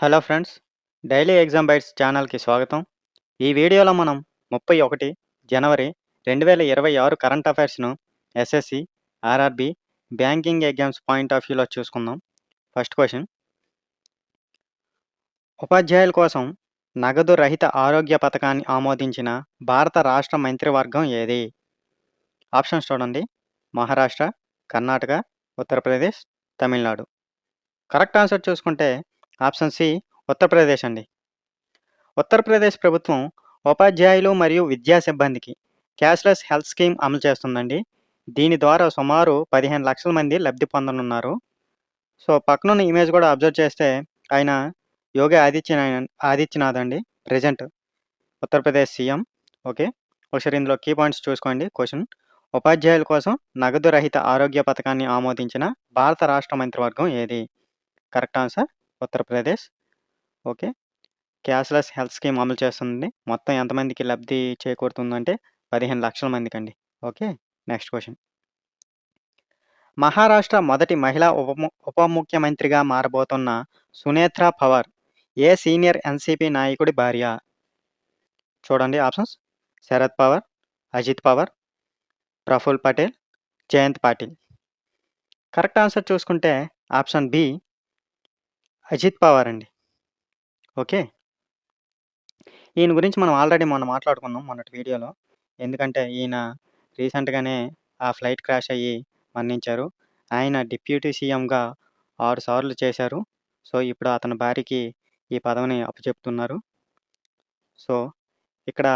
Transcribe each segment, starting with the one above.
Hello friends, daily exam bytes ఛానల్‌కి స్వాగతం. ఈ వీడియోలో మనం 31 జనవరి 2026 కరెంట్ అఫైర్స్‌ను SSC, RRB, banking exams point of వ్యూలో చూసుకుందాం. First question. ఉపాధ్యాయుల కోసం నగదు రహిత ఆరోగ్య పథకాన్ని ఆమోదించిన భారత రాష్ట్ర మంత్రివర్గం ఏది? ఆప్షన్స్ చూడండి. మహారాష్ట్ర, కర్ణాటక, ఉత్తరప్రదేశ్, తమిళనాడు. కరెక్ట్ ఆన్సర్ చూసుకుంటే ఆప్షన్ సి ఉత్తరప్రదేశ్ అండి. ఉత్తరప్రదేశ్ ప్రభుత్వం ఉపాధ్యాయులు మరియు విద్యా సిబ్బందికి క్యాష్‌లెస్ హెల్త్ స్కీమ్ అమలు చేస్తుందండి. దీని ద్వారా సుమారు 15,00,000 మంది లబ్ధి పొందనున్నారు. సో, పక్కనున్న ఇమేజ్ కూడా అబ్జర్వ్ చేస్తే ఆయన యోగి ఆదిత్యనాథ్ అండి. Present Uttar Pradesh CM. ఓకే. ఒకసారి ఇందులో కీ పాయింట్స్ చూసుకోండి. క్వెషన్. ఉపాధ్యాయుల కోసం నగదు రహిత ఆరోగ్య పథకాన్ని ఆమోదించిన భారత రాష్ట్ర మంత్రివర్గం ఏది? Correct answer Uttar Pradesh. Okay. Cashless health scheme అమలు చేస్తుంది. మొత్తం ఎంతమందికి లబ్ధి చేకూరుతుందంటే 15,00,000 మందికండి. ఓకే. Next question. మహారాష్ట్ర మొదటి మహిళా ఉప ముఖ్యమంత్రిగా మారబోతున్న సునేత్రా పవార్ ఏ సీనియర్ ఎన్‌సీపీ నాయకుడి భార్య? చూడండి options. Sharad Pawar, Ajit Pawar, Praful Patel, Jayant Patil. Correct answer చూసుకుంటే ఆప్షన్ బి అజిత్ పవార్ అండి. ఓకే. ఈయన గురించి మనం ఆల్రెడీ మొన్న మాట్లాడుకున్నాం మొన్నటి వీడియోలో. ఎందుకంటే ఈయన రీసెంట్‌గానే ఆ ఫ్లైట్ క్రాష్ అయ్యి మరణించారు. ఆయన డిప్యూటీ సీఎంగా 6 సార్లు చేశారు. సో, ఇప్పుడు అతని భార్యకి ఈ పదవిని అప్పచెప్తున్నారు. సో, ఇక్కడ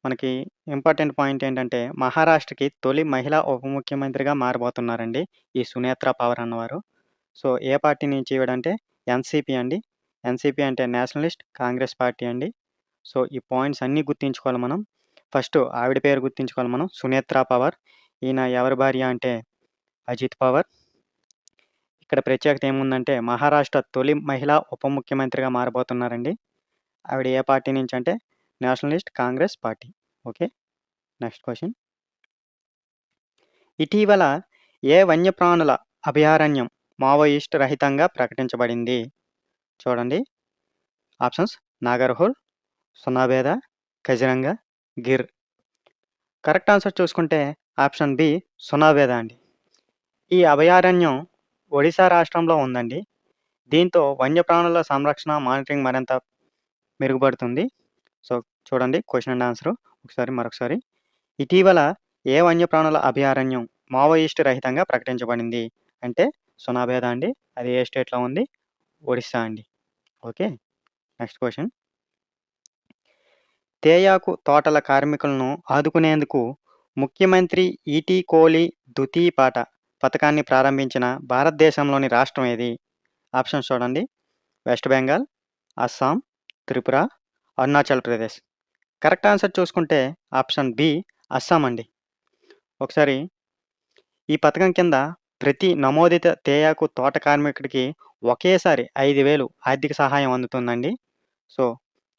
మనకి ఇంపార్టెంట్ పాయింట్ ఏంటంటే మహారాష్ట్రకి తొలి మహిళా ఉప ముఖ్యమంత్రిగా మారబోతున్నారండి ఈ సునేత్రా పవార్ అన్నవారు. సో, ఏ పార్టీ నుంచి ఈవిడంటే ఎన్‌సీపీ అండి. ఎన్‌సీపీ అంటే నేషనలిస్ట్ కాంగ్రెస్ పార్టీ అండి. సో, ఈ పాయింట్స్ అన్నీ గుర్తుంచుకోవాలి మనం. ఫస్ట్ ఆవిడ పేరు గుర్తుంచుకోవాలి మనం. సునేత్రా పవార్. ఈయన ఎవరి భార్య అంటే అజిత్ పవార్. ఇక్కడ ప్రత్యేకత ఏముందంటే మహారాష్ట్ర తొలి మహిళా ఉప ముఖ్యమంత్రిగా మారబోతున్నారండి. ఆవిడ ఏ పార్టీ నుంచి అంటే nationalist congress party. Okay. Next question. ఇటీవల ఏ వన్యప్రాణుల అభయారణ్యం మావోయిస్ట్ రహితంగా ప్రకటించబడింది? చూడండి. Options Nagarhole, Sunabeda, Kaziranga, Gir. Correct answer చూసుకుంటే ఆప్షన్ బి సునాబేద అండి. ఈ అభయారణ్యం ఒడిశా రాష్ట్రంలో ఉందండి. దీంతో వన్యప్రాణుల సంరక్షణ, మానిటరింగ్ మరింత మెరుగుపడుతుంది. సో, చూడండి క్వెషన్ అండ్ ఆన్సర్ మరొకసారి. ఇటీవల ఏ వన్యప్రాణుల అభయారణ్యం మావోయిస్ట్ రహితంగా ప్రకటించబడింది? అంటే సునాబేద అండి. అది ఏ స్టేట్‌లో ఉంది? ఒడిస్సా అండి. ఓకే. Next question. తేయాకు తోటల కార్మికులను ఆదుకునేందుకు ముఖ్యమంత్రి ఈటీ కోలి దుతీపాట పథకాన్ని ప్రారంభించిన భారతదేశంలోని రాష్ట్రం ఏది? ఆప్షన్స్ చూడండి. West Bengal, Assam, Tripura, Arunachal Pradesh. Correct answer చూసుకుంటే ఆప్షన్ బి అస్సాం అండి. ఒకసారి ఈ పథకం కింద ప్రతి నమోదిత తేయాకు తోట కార్మికుడికి ఒకేసారి 5,000 ఆర్థిక సహాయం అందుతుందండి. సో,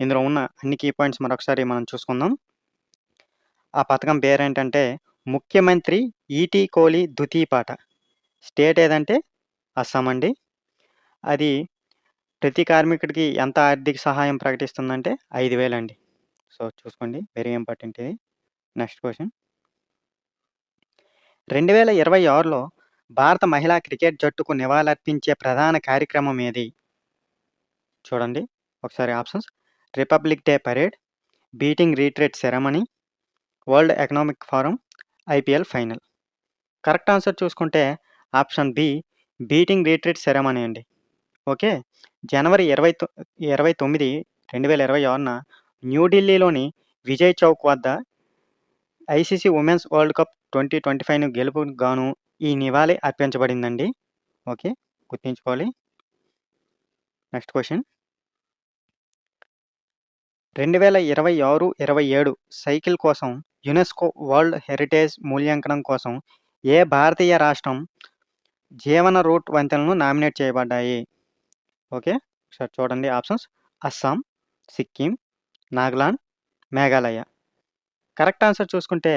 ఇందులో ఉన్న అన్ని కీ పాయింట్స్ మరొకసారి మనం చూసుకుందాం. ఆ పథకం పేరేంటంటే ముఖ్యమంత్రి ఈటీ కోలి దుతీపాట. స్టేట్ ఏదంటే అస్సాం అండి. అది ప్రతి కార్మికుడికి ఎంత ఆర్థిక సహాయం ప్రకటిస్తుందంటే 5,000 అండి. సో, చూసుకోండి. వెరీ ఇంపార్టెంట్ ఇది. Next question. 2026లో భారత మహిళా క్రికెట్ జట్టుకు నివాళులర్పించే ప్రధాన కార్యక్రమం ఏది? చూడండి. ఒకసారి options. Republic day parade, beating retreat ceremony, world economic forum, IPL final. Correct answer చూసుకుంటే option B beating retreat ceremony అండి. ఓకే. జనవరి 29, 2026న న్యూఢిల్లీలోని విజయ్ చౌక్ వద్ద ఐసీసీ ఉమెన్స్ వరల్డ్ కప్ 2025 గెలుపుకు గాను ఈ నివాళి అర్పించబడిందండి. ఓకే. గుర్తుంచుకోవాలి. Next question. 2026, 27 సైకిల్ కోసం యునెస్కో వరల్డ్ హెరిటేజ్ మూల్యాంకనం కోసం ఏ భారతీయ రాష్ట్రం జీవన రూట్ వంతెనలు నామినేట్ చేయబడ్డాయి? ఓకే. ఒకసారి చూడండి options. Assam, Sikkim, Nagaland, Meghalaya. Correct answer చూసుకుంటే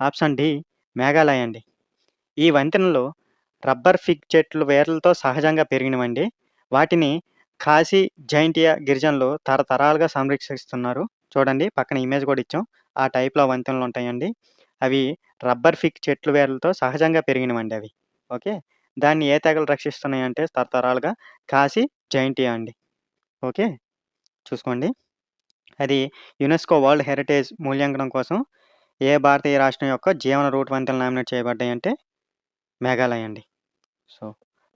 ఆప్షన్ డి మేఘాలయ అండి. ఈ వంతెనలు రబ్బర్ ఫిగ్ చెట్లు వేర్లతో సహజంగా పెరిగినవండి. వాటిని ఖాసీ జైంటియా గిరిజనులు తరతరాలుగా సంరక్షిస్తున్నారు. చూడండి పక్కన ఇమేజ్ కూడా ఇచ్చాం. ఆ టైప్‌లో వంతెనలు ఉంటాయండి. అవి రబ్బర్ ఫిగ్ చెట్లు వేర్లతో సహజంగా పెరిగినవండి అవి. ఓకే. దాన్ని ఏ తెగలు రక్షిస్తున్నాయంటే తరతరాలుగా ఖాసీ జైంటియా అండి. ఓకే. చూసుకోండి. అది యునెస్కో వరల్డ్ హెరిటేజ్ మూల్యాంకనం కోసం ఏ భారతీయ రాష్ట్రం యొక్క జీవన రూట్ వంతెనలు నామినేట్ చేయబడ్డాయంటే మేఘాలయ అండి. సో,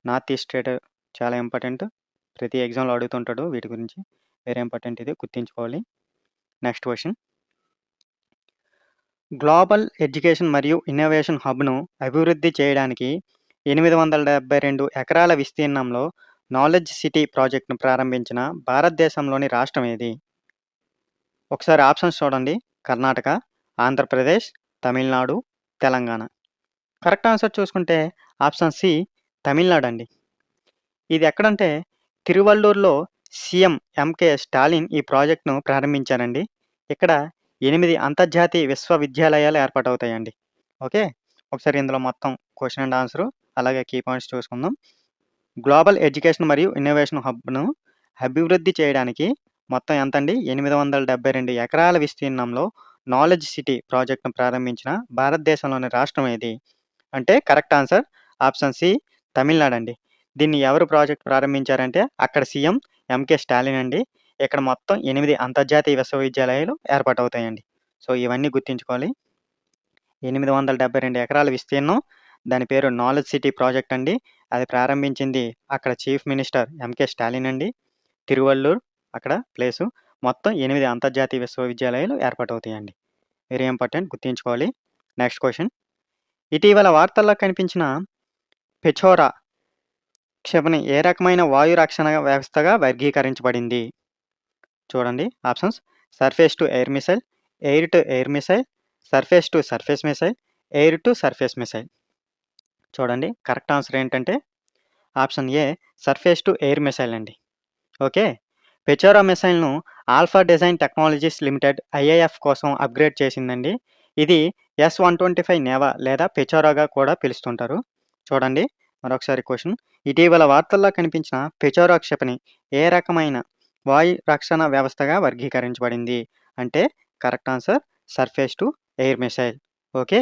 నార్త్ ఈస్ట్ స్టేట్ చాలా ఇంపార్టెంట్. ప్రతి ఎగ్జామ్‌లో అడుగుతుంటాడు వీటి గురించి. వెరీ ఇంపార్టెంట్ ఇది గుర్తుంచుకోవాలి. Next question. గ్లోబల్ ఎడ్యుకేషన్ మరియు ఇన్నోవేషన్ హబ్‌ను అభివృద్ధి చేయడానికి 872 ఎకరాల విస్తీర్ణంలో నాలెడ్జ్ సిటీ ప్రాజెక్ట్‌ను ప్రారంభించిన భారతదేశంలోని రాష్ట్రం ఏది? ఒకసారి ఆప్షన్స్ చూడండి. కర్ణాటక, ఆంధ్రప్రదేశ్, తమిళనాడు, తెలంగాణ. కరెక్ట్ ఆన్సర్ చూసుకుంటే ఆప్షన్ సి తమిళనాడు అండి. ఇది ఎక్కడంటే తిరువల్లూరులో సీఎం ఎంకే స్టాలిన్ ఈ ప్రాజెక్ట్‌ను ప్రారంభించారండి. ఇక్కడ 8 అంతర్జాతీయ విశ్వవిద్యాలయాలు ఏర్పాటవుతాయండి. ఓకే. ఒకసారి ఇందులో మొత్తం క్వెషన్ అండ్ ఆన్సరు అలాగే కీ పాయింట్స్ చూసుకుందాం. గ్లోబల్ ఎడ్యుకేషన్ మరియు ఇన్నోవేషన్ హబ్‌ను అభివృద్ధి చేయడానికి మొత్తం ఎంతండి 872 ఎకరాల విస్తీర్ణంలో నాలెడ్జ్ సిటీ ప్రాజెక్ట్‌ను ప్రారంభించిన భారతదేశంలోని రాష్ట్రం ఏది? అంటే correct answer option C Tamil Nadu అండి. దీన్ని ఎవరు ప్రాజెక్ట్ ప్రారంభించారంటే అక్కడ సీఎం ఎంకే స్టాలిన్ అండి. ఇక్కడ మొత్తం 8 అంతర్జాతీయ విశ్వవిద్యాలయాలు ఏర్పాటవుతాయండి. సో, ఇవన్నీ గుర్తుంచుకోవాలి. 872 ఎకరాల విస్తీర్ణం. దాని పేరు నాలెడ్జ్ సిటీ ప్రాజెక్ట్ అండి. అది ప్రారంభించింది అక్కడ చీఫ్ మినిస్టర్ ఎంకే స్టాలిన్ అండి. తిరువల్లూర్ అక్కడ ప్లేసు. మొత్తం 8 అంతర్జాతీయ విశ్వవిద్యాలయాలు ఏర్పాటవుతాయండి. వెరీ ఇంపార్టెంట్ గుర్తుంచుకోవాలి. Next question. ఇటీవల వార్తల్లో కనిపించిన పెచోరా క్షిపణి ఏ రకమైన వాయు రక్షణ వ్యవస్థగా వర్గీకరించబడింది? చూడండి options. Surface to air missile, air to air missile, surface to surface missile, air to surface missile. చూడండి కరెక్ట్ ఆన్సర్ ఏంటంటే option A surface to air missile అండి. ఓకే. పెచోరా మిసైల్‌ను alpha design technologies limited IAF కోసం upgrade చేసిందండి. ఇది ఎస్-125 నేవా లేదా పెచోరాగా కూడా పిలుస్తుంటారు. చూడండి మరొకసారి క్వెషన్. ఇటీవల వార్తల్లో కనిపించిన పెచోరా క్షిపణి ఏ రకమైన వాయు రక్షణ వ్యవస్థగా వర్గీకరించబడింది? అంటే correct answer surface to air missile. Okay.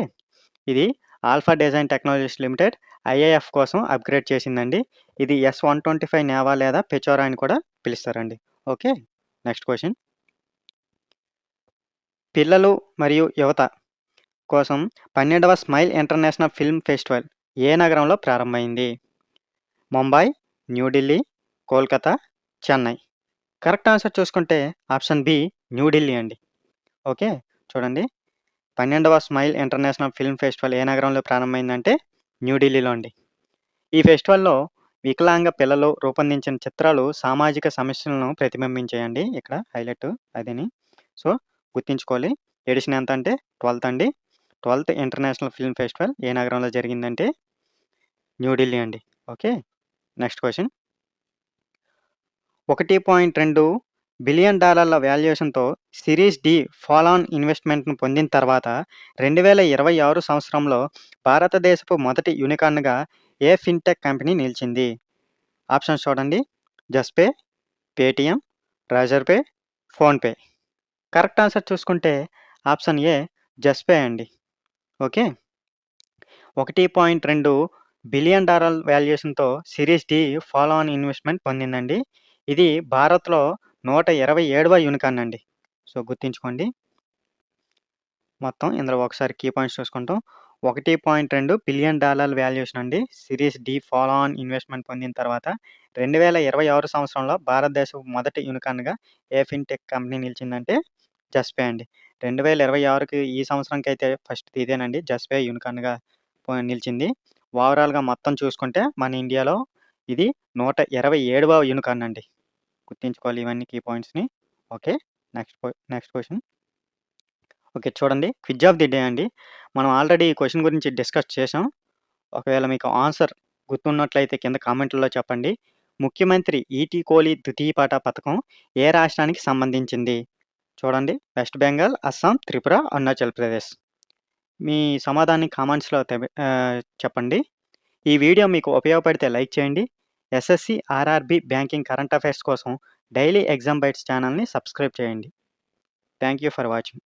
ఇది alpha design technologies limited IAF కోసం అప్‌గ్రేడ్ చేసిందండి. ఇది ఎస్-125 నేవా లేదా పెచోరా అని కూడా పిలుస్తారండి. ఓకే. Next question. పిల్లలు మరియు యువత కోసం 12వ స్మైల్ ఇంటర్నేషనల్ ఫిల్మ్ ఫెస్టివల్ ఏ నగరంలో ప్రారంభమైంది? ముంబై, న్యూఢిల్లీ, కోల్కతా, చెన్నై. కరెక్ట్ ఆన్సర్ చూసుకుంటే ఆప్షన్ బి న్యూఢిల్లీ అండి. ఓకే. చూడండి 12వ స్మైల్ ఇంటర్నేషనల్ ఫిల్మ్ ఫెస్టివల్ ఏ నగరంలో ప్రారంభమైందంటే న్యూఢిల్లీలో అండి. ఈ ఫెస్టివల్‌లో వికలాంగ పిల్లలు రూపొందించిన చిత్రాలు సామాజిక సమస్యలను ప్రతిబింబించాయండి. ఇక్కడ హైలైట్ అదని. సో, గుర్తుంచుకోవాలి. ఎడిషన్ ఎంత అంటే 12థ్ అండి. 12థ్ ఇంటర్నేషనల్ ఫిల్మ్ ఫెస్టివల్ ఏ నగరంలో జరిగిందంటే న్యూఢిల్లీ అండి. ఓకే. Next question. $1.2 బిలియన్ వాల్యుయేషన్‌తో సిరీస్ డి ఫాలో ఆన్ ఇన్వెస్ట్‌మెంట్‌ను పొందిన తర్వాత 2026 సంవత్సరంలో భారతదేశపు మొదటి యూనికార్న్‌గా ఏ ఫిన్‌టెక్ కంపెనీ నిలిచింది? ఆప్షన్స్ చూడండి. Juspay, Paytm, Razorpay, PhonePe. Correct answer చూసుకుంటే ఆప్షన్ ఏ జస్ట్‌పే అండి. ఓకే. $1.2 బిలియన్ వాల్యుయేషన్‌తో series D follow on investment పొందిందండి. ఇది భారత్‌లో 127వ యూనికార్న్ అండి. సో, గుర్తుంచుకోండి. మొత్తం ఇందులో ఒకసారి కీ పాయింట్స్ చూసుకుంటాం. $1.2 బిలియన్ వాల్యుయేషన్ అండి. Series D follow on investment పొందిన తర్వాత 2026 సంవత్సరంలో భారతదేశపు మొదటి యూనికార్న్‌గా ఏ ఫిన్‌టెక్ కంపెనీ నిలిచిందంటే జస్ట్‌పే అండి. 2026కి ఈ సంవత్సరంకైతే ఫస్ట్ ఇదేనండి జస్ట్‌పే యూనికార్న్‌గా నిలిచింది. ఓవరాల్‌గా మొత్తం చూసుకుంటే మన ఇండియాలో ఇది 127వ యూనికార్న్ అండి. గుర్తుంచుకోవాలి ఇవన్నీ కీ పాయింట్స్‌ని. ఓకే. Next question. ఓకే. చూడండి క్విజ్ ఆఫ్ ది డే అండి. మనం ఆల్రెడీ ఈ క్వెషన్ గురించి డిస్కస్ చేసాం. ఒకవేళ మీకు ఆన్సర్ గుర్తున్నట్లయితే కింద కామెంట్‌లలో చెప్పండి. ముఖ్యమంత్రి ఈటీ కోలి ద్వితీయ పథకం ఏ రాష్ట్రానికి సంబంధించింది? చూడండి వెస్ట్ బెంగాల్, అస్సాం, త్రిపుర, అరుణాచల్ ప్రదేశ్. మీ సమాధానాన్ని కామెంట్స్‌లో చెప్పండి. ఈ వీడియో మీకు ఉపయోగపడితే లైక్ చేయండి. SSC, RRB, banking, current affairs కోసం డైలీ ఎగ్జామ్ బైట్స్ ఛానల్ని సబ్స్క్రైబ్ చేయండి. Thank you for watching.